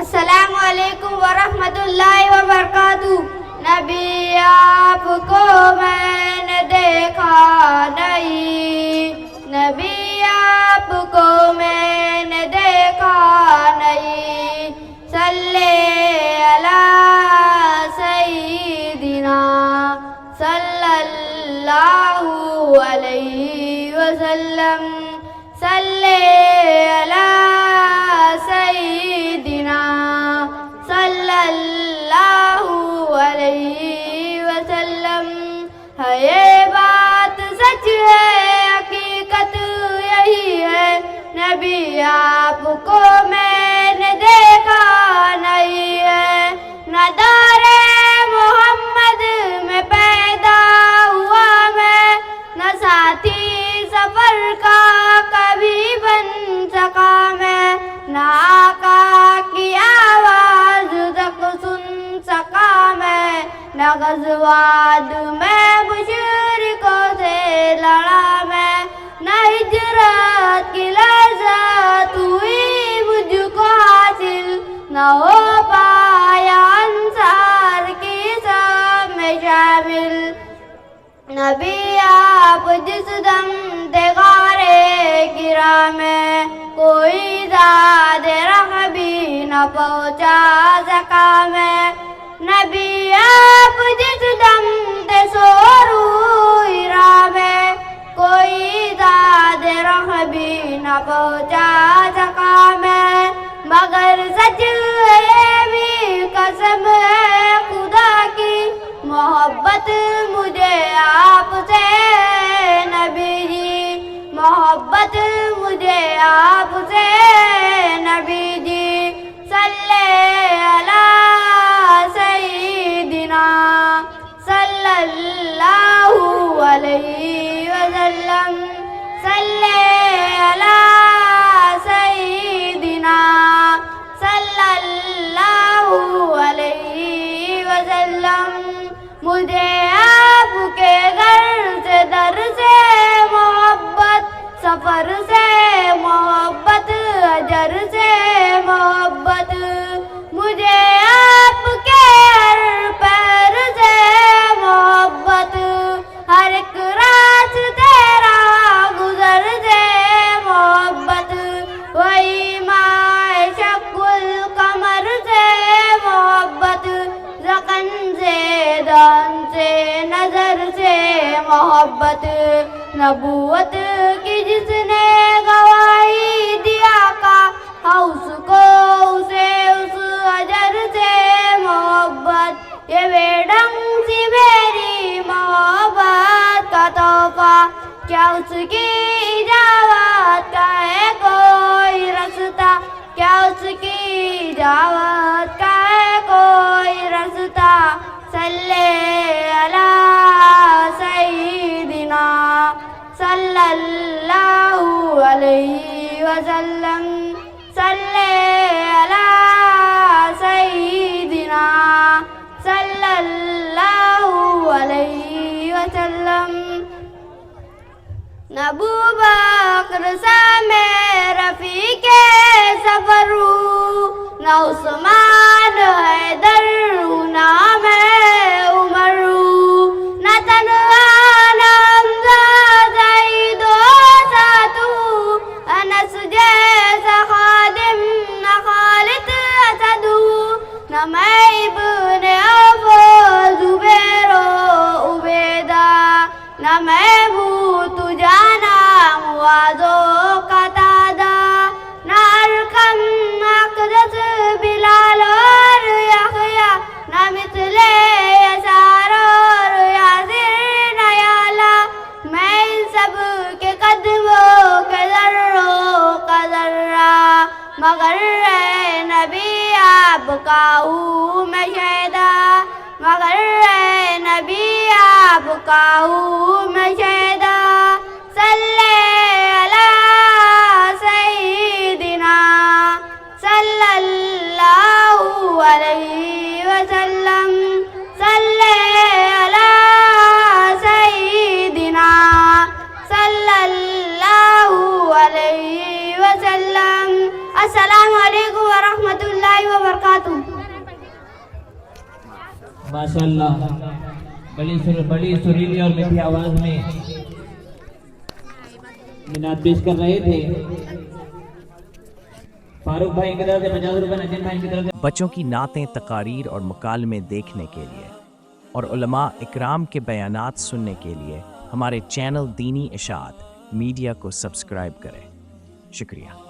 السلام علیکم ورحمۃ اللہ وبرکاتہ. نبی آپ کو میں نے دیکھا نہیں، نبی آپ کو میں نے دیکھا نہیں. صلی علی سیدنا صلی اللہ علیہ وسلم. صلی علی سیدنا صلی اللہ علیہ وسلم. ہے یہ بات سچ ہے، حقیقت یہی ہے، نبی آپ کو میں نے دیکھا نہیں ہے. نہ دور محمد میں پیدا ہوا میں، نہ ساتھی سفر کا کبھی بن سکا میں، نہ آقا کی آواز تک سن سکا میں، نہ غزوات میں مشرکوں سے لڑا میں، نہ ہجرت کی لذت ہوئی مجھ کو حاصل، نہ ہو پایا انصار کی سب میں شامل. نبی آپ جس دم تھے غارے گرا میں، کوئی زاد رہ بھی نہ پہنچا سکا میں. نبی آپ جس دم تھے سورو ہیرا میں، کوئی زاد رہ بھی نہ پہنچا سکا میں. مگر سچ یہ بھی قسم ہے خدا کی، محبت مجھے آپ سے نبی جی، محبت مجھے آپ سے نبی جی. صلی علی سیدنا صلی اللہ علیہ وسلم. صلی علی سیدنا صلی اللہ علیہ وسلم. مجھے آپ کے گھر سے در سے محبت، سفر سے محبت، اجر سے محبت. مجھے آپ کے ہر پیر سے محبت، ہر ایک راست تیرا گزر سے محبت. وہی ماہ شق القمر سے محبت، ذقن سے دان سے نظر سے محبت. نبوت کی جس نے گواہی دیا کا، اس کو اسے اس اجر سے محبت. یہ بے ڈھنگ سی میری محبت کا تحفہ، کیا اس کی اجابت کا ہے کوئی رستہ، کیا اس کی اجابت کا ہے کوئی رستہ. صلی علی سیدنا صلی اللہ علیہ وسلم. صلی علی سیدنا صلی اللہ علیہ وسلم. نہ ابوبکر سا میں رفیق سفر ہوں، نہ عثمان حیدر ہوں، نہ میں عمر ہوں، نہ تنہا نہ حمزہ زید و سعد ہوں، انس جیسا خادم نہ خالد اسد ہوں، نہ میں ابن عوف زبیر و عبیدہ، نہ میں بھوت جانا معاذ و قتادہ، نہ ارقم اقدس بلال اور یحییٰ، نہ مثل یسار اور یاسر نہ یعلا. میں ان سب کے قدموں کے ذروں کا ذرہ، مگر اے نبی آپ کا ہوں میں شہدا، مگر اے نبی آپ کا ہوں میں شہدا. صلی علی سیدنا صلی اللہ علیہ وسلم. صلی علی سیدنا صلی اللہ علیہ وسلم. السلام علیکم ورحمۃ اللہ وبرکاتہ. ماشاءاللہ بڑی سریلی اور میٹھی آواز میں نعت پیش کر رہے تھے. فاروق بھائی کی طرف سے 50 روپے، نجم بھائی کی طرف سے. بچوں کی نعتیں، تقاریر اور مکالمے دیکھنے کے لیے اور علماء اکرام کے بیانات سننے کے لیے ہمارے چینل دینی اشاعت میڈیا کو سبسکرائب کریں. شکریہ.